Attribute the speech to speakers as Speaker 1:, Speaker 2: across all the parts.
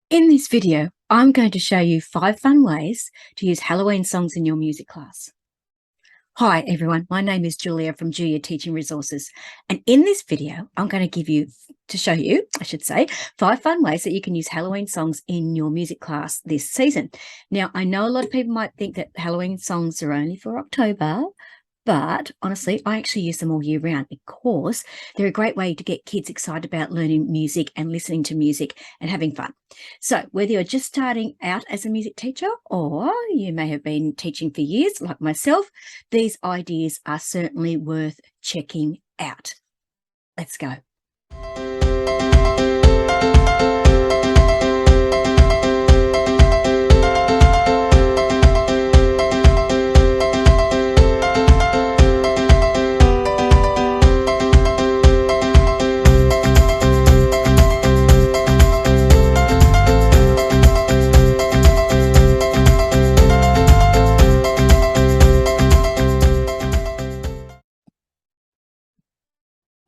Speaker 1: In this video, I'm going to show you 5 fun ways to use Halloween songs in your music class. Hi everyone, my name is Jooya from Jooya Teaching Resources, and in this video I'm going to show you 5 fun ways that you can use Halloween songs in your music class this season. Now, I know a lot of people might think that Halloween songs are only for October, but honestly, I actually use them all year round because they're a great way to get kids excited about learning music and listening to music and having fun. So whether you're just starting out as a music teacher or you may have been teaching for years like myself, these ideas are certainly worth checking out. Let's go.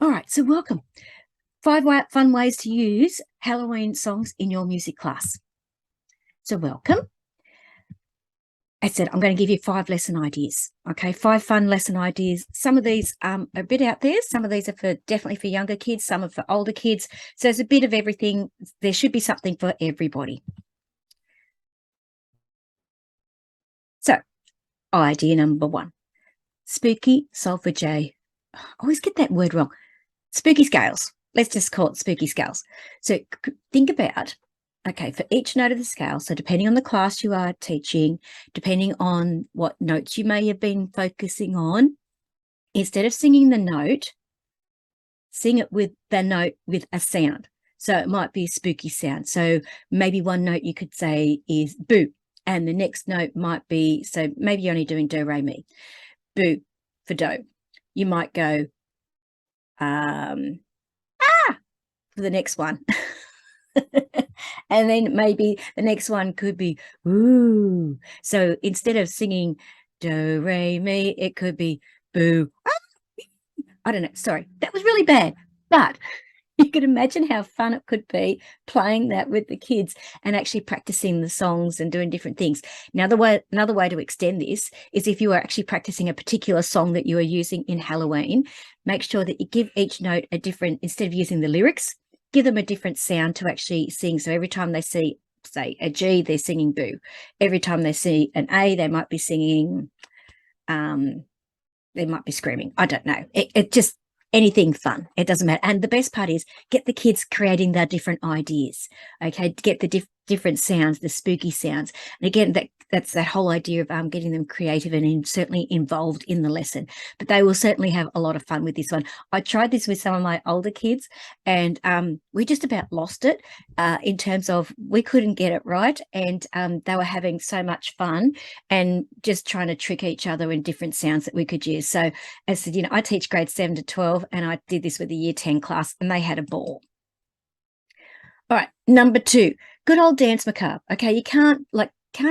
Speaker 1: All right, so welcome. 5 fun ways to use Halloween songs in your music class. So welcome. I said I'm going to give you 5 lesson ideas. Okay, 5 fun lesson ideas. Some of these are a bit out there. Some of these are definitely for younger kids. Some are for older kids. So there's a bit of everything. There should be something for everybody. So idea number 1, spooky solfege. I always get that word wrong. Spooky scales. Let's just call it spooky scales. So think about, okay, for each note of the scale, so depending on the class you are teaching, depending on what notes you may have been focusing on, instead of singing the note, sing it with the note with a sound. So it might be a spooky sound. So maybe one note you could say is boo, and the next note might be, so maybe you're only doing do, re, mi. Boo for do. You might go, for the next one. And then maybe the next one could be ooh. So instead of singing do, re, mi, it could be boo. I don't know. Sorry, that was really bad. But you can imagine how fun it could be playing that with the kids and actually practicing the songs and doing different things. Now, another way to extend this is if you are actually practicing a particular song that you are using in Halloween, make sure that you give each note a different, instead of using the lyrics, give them a different sound to actually sing. So every time they see, say, a G, they're singing boo. Every time they see an A, they might be singing, they might be screaming. I don't know. It just, anything fun. It doesn't matter. And the best part is get the kids creating their different ideas. Okay, get the different sounds, the spooky sounds. And again, that's that whole idea of getting them creative and certainly involved in the lesson. But they will certainly have a lot of fun with this one. I tried this with some of my older kids, and we just about lost it in terms of we couldn't get it right, and they were having so much fun and just trying to trick each other in different sounds that we could use. So as I said, I teach grade 7 to 12, and I did this with the year 10 class, and they had a ball. All right, number 2, good old Danse Macabre. Okay, you can't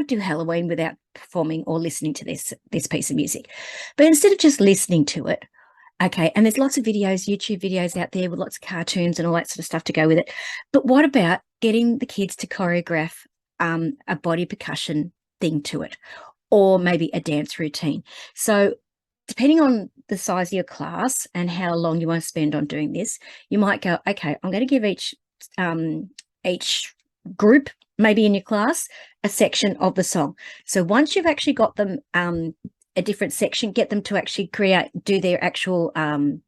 Speaker 1: do Halloween without performing or listening to this piece of music. But instead of just listening to it, okay, and there's lots of videos, YouTube videos out there with lots of cartoons and all that sort of stuff to go with it. But what about getting the kids to choreograph a body percussion thing to it, or maybe a dance routine? So depending on the size of your class and how long you want to spend on doing this, you might go, okay, I'm going to give each group, maybe in your class, a section of the song. So once you've actually got them a different section, get them to actually do their actual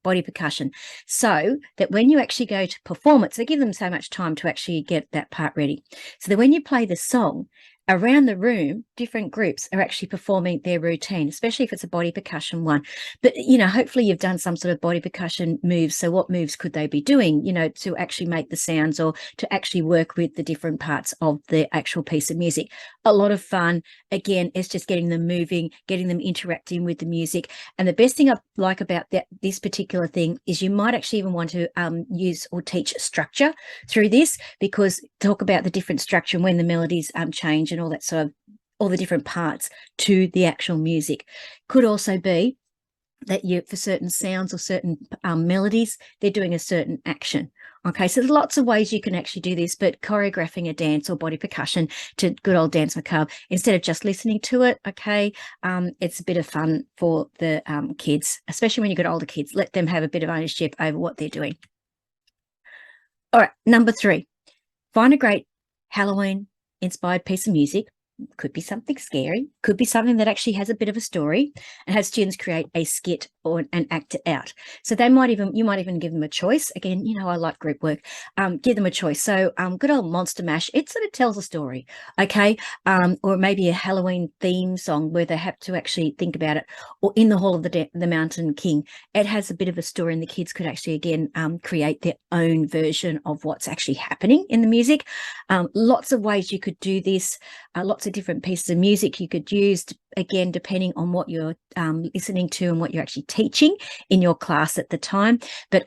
Speaker 1: body percussion, so that when you actually go to perform it, so give them so much time to actually get that part ready, so that when you play the song, around the room, different groups are actually performing their routine, especially if it's a body percussion one. But, hopefully you've done some sort of body percussion moves. So what moves could they be doing, to actually make the sounds or to actually work with the different parts of the actual piece of music? A lot of fun. Again, it's just getting them moving, getting them interacting with the music. And the best thing I like about this particular thing is you might actually even want to use or teach structure through this, because talk about the different structure and when the melodies change and all that sort of, all the different parts to the actual music. Could also be that for certain sounds or certain melodies, they're doing a certain action, Okay, so there's lots of ways you can actually do this, but choreographing a dance or body percussion to good old Danse Macabre, instead of just listening to it, okay, it's a bit of fun for the kids, especially when you've got older kids. Let them have a bit of ownership over what they're doing. All right, number 3, find a great Halloween-inspired piece of music. Could be something scary, could be something that actually has a bit of a story, and have students create a skit or an act it out. So you might even give them a choice. Again, I like group work. Give them a choice. So good old Monster Mash, it sort of tells a story, okay? Or maybe a Halloween theme song where they have to actually think about it. Or In the Hall of the Mountain King, it has a bit of a story, and the kids could actually again create their own version of what's actually happening in the music. Lots of ways you could do this. Lots of different pieces of music you could use, again, depending on what you're listening to and what you're actually teaching in your class at the time. But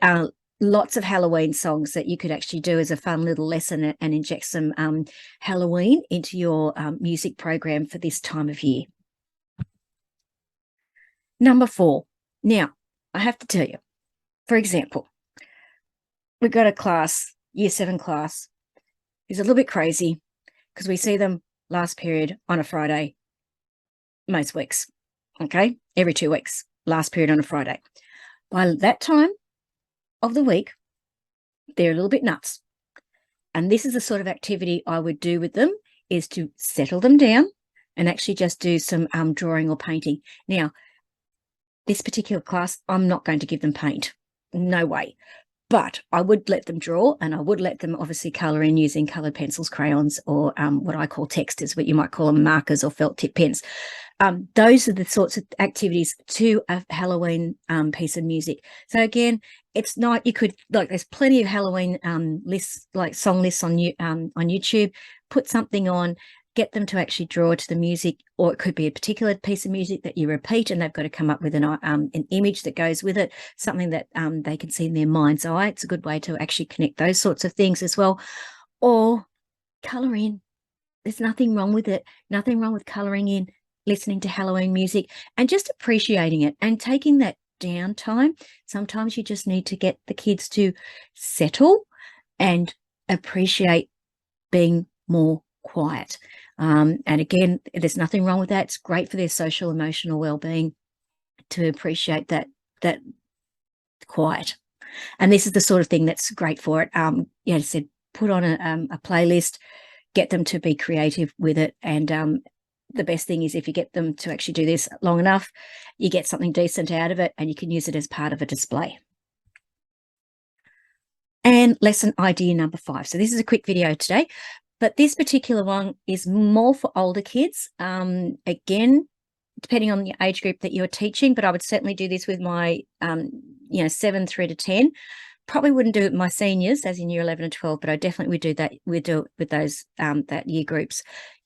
Speaker 1: lots of Halloween songs that you could actually do as a fun little lesson and inject some Halloween into your music program for this time of year. Number 4. Now, I have to tell you, for example, we've got a class, Year 7 class, who's a little bit crazy because we see them last period on a Friday most weeks, okay? Every 2 weeks, last period on a Friday. By that time of the week, they're a little bit nuts. And this is the sort of activity I would do with them, is to settle them down and actually just do some drawing or painting. Now, this particular class, I'm not going to give them paint. No way. But I would let them draw, and I would let them obviously colour in using coloured pencils, crayons, or what I call textures, what you might call them markers or felt tip pens. Those are the sorts of activities to a Halloween piece of music. So again, it's not, you could, like, there's plenty of Halloween lists, like song lists on YouTube. Put something on, get them to actually draw to the music, or it could be a particular piece of music that you repeat, and they've got to come up with an image that goes with it, something that they can see in their mind's eye. It's a good way to actually connect those sorts of things as well. Or colour in. There's nothing wrong with it. Nothing wrong with colouring in, listening to Halloween music, and just appreciating it and taking that downtime. Sometimes you just need to get the kids to settle and appreciate being more quiet. And again, there's nothing wrong with that. It's great for their social emotional well-being to appreciate that quiet. And this is the sort of thing that's great for it. I said, put on a playlist, get them to be creative with it. And the best thing is if you get them to actually do this long enough, you get something decent out of it, and you can use it as part of a display. And lesson idea number 5. So this is a quick video today, but this particular one is more for older kids. Again, depending on the age group that you're teaching, but I would certainly do this with my 7 through to 10. Probably wouldn't do it with my seniors, as in year 11 and 12, but I definitely would do that. We'd do it with those that year groups.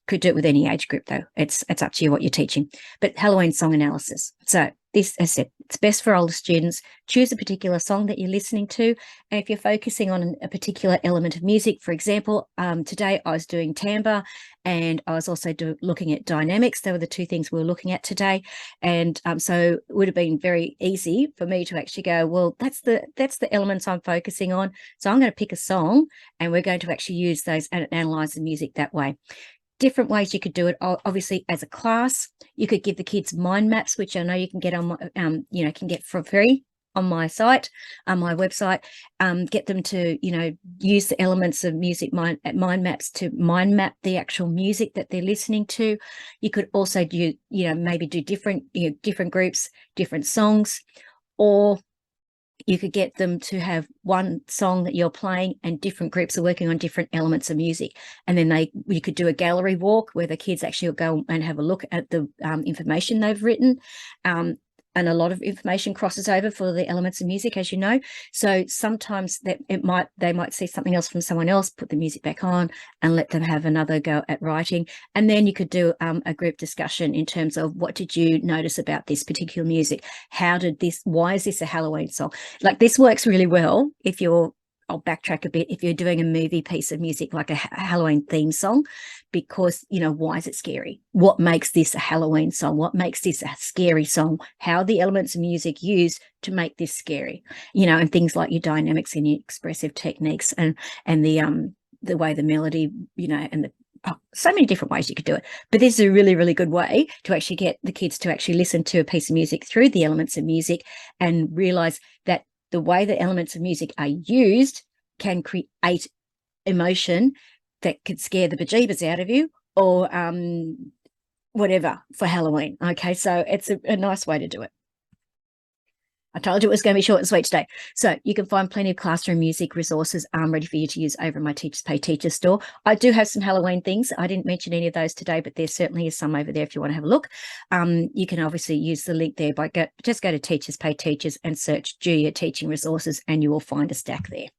Speaker 1: Could do it with any age group though. It's up to you what you're teaching. But Halloween song analysis. So this, as I said, it's best for older students. Choose a particular song that you're listening to. And if you're focusing on a particular element of music, for example, today I was doing timbre, and I was also looking at dynamics. They were the 2 things we were looking at today. And so it would have been very easy for me to actually go, well, that's the elements I'm focusing on. So I'm going to pick a song, and we're going to actually use those and analyze the music that way. Different ways you could do it. Obviously, as a class, you could give the kids mind maps, which I know you can get on my, can get for free on my site, on my website. Get them to, use the elements of music mind maps to mind map the actual music that they're listening to. You could also do, maybe do different groups, different songs, or you could get them to have one song that you're playing and different groups are working on different elements of music. And then you could do a gallery walk where the kids actually will go and have a look at the information they've written. And a lot of information crosses over for the elements of music, as you know. So sometimes they might see something else from someone else, put the music back on, and let them have another go at writing. And then you could do a group discussion in terms of, what did you notice about this particular music? Why is this a Halloween song? Like, this works really well if you're I'll backtrack a bit. If you're doing a movie piece of music, like a Halloween theme song, because, why is it scary? What makes this a Halloween song? What makes this a scary song? How are the elements of music used to make this scary? And things like your dynamics and your expressive techniques and the way the melody, and so many different ways you could do it. But this is a really, really good way to actually get the kids to actually listen to a piece of music through the elements of music and realize that the way the elements of music are used can create emotion that could scare the bejeebers out of you or whatever for Halloween. Okay, so it's a nice way to do it. I told you it was going to be short and sweet today. So you can find plenty of classroom music resources ready for you to use over in my Teachers Pay Teachers store. I do have some Halloween things. I didn't mention any of those today, but there certainly is some over there if you want to have a look. You can obviously use the link there by just go to Teachers Pay Teachers and search Jooya Teaching Resources, and you will find a stack there.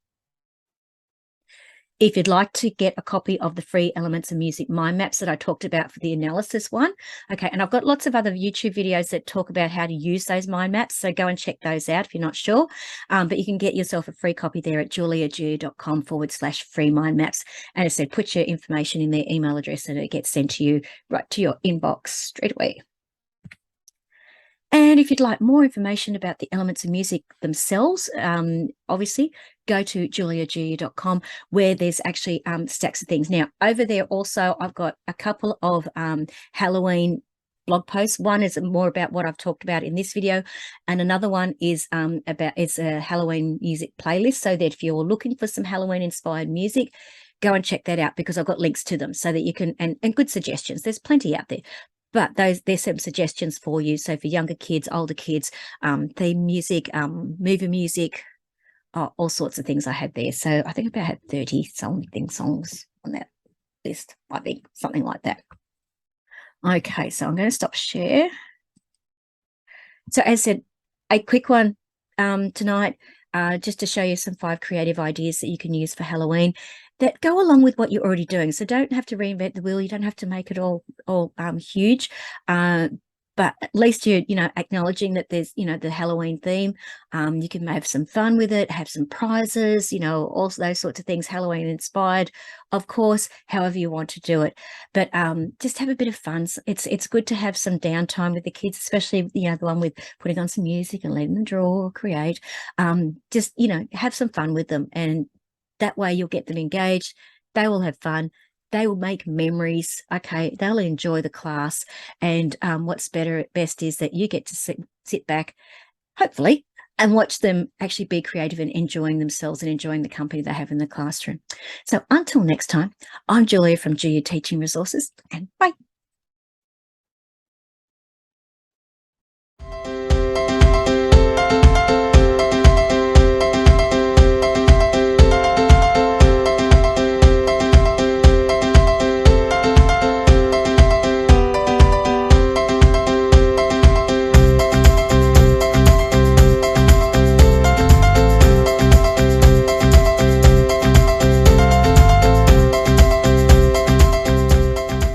Speaker 1: If you'd like to get a copy of the free Elements of Music mind maps that I talked about for the analysis one, okay, and I've got lots of other YouTube videos that talk about how to use those mind maps, so go and check those out if you're not sure. But you can get yourself a free copy there at juliajooya.com/free mind maps. And as I said, put your information in their email address and it gets sent to you right to your inbox straight away. And if you'd like more information about the elements of music themselves, obviously go to juliajooya.com where there's actually stacks of things. Now, over there also, I've got a couple of Halloween blog posts. One is more about what I've talked about in this video, and another one is it's a Halloween music playlist, so that if you're looking for some Halloween inspired music, go and check that out, because I've got links to them so that you can, and good suggestions. There's plenty out there. But there's some suggestions for you. So for younger kids, older kids, theme music, movie music, all sorts of things I had there. So I think I had 30-something songs on that list, I think, something like that. Okay, so I'm going to stop share. So as I said, a quick one tonight, just to show you some 5 creative ideas that you can use for Halloween that go along with what you're already doing. So don't have to reinvent the wheel. You don't have to make it all huge. But at least you're, acknowledging that there's, the Halloween theme. You can have some fun with it, have some prizes, all those sorts of things, Halloween inspired, of course, however you want to do it. But just have a bit of fun. It's good to have some downtime with the kids, especially, the one with putting on some music and letting them draw or create. Just, have some fun with them. And that way you'll get them engaged. They will have fun. They will make memories. Okay, they'll enjoy the class. And what's best is that you get to sit back, hopefully, and watch them actually be creative and enjoying themselves and enjoying the company they have in the classroom. So until next time, I'm Julia from Jooya Teaching Resources, and bye.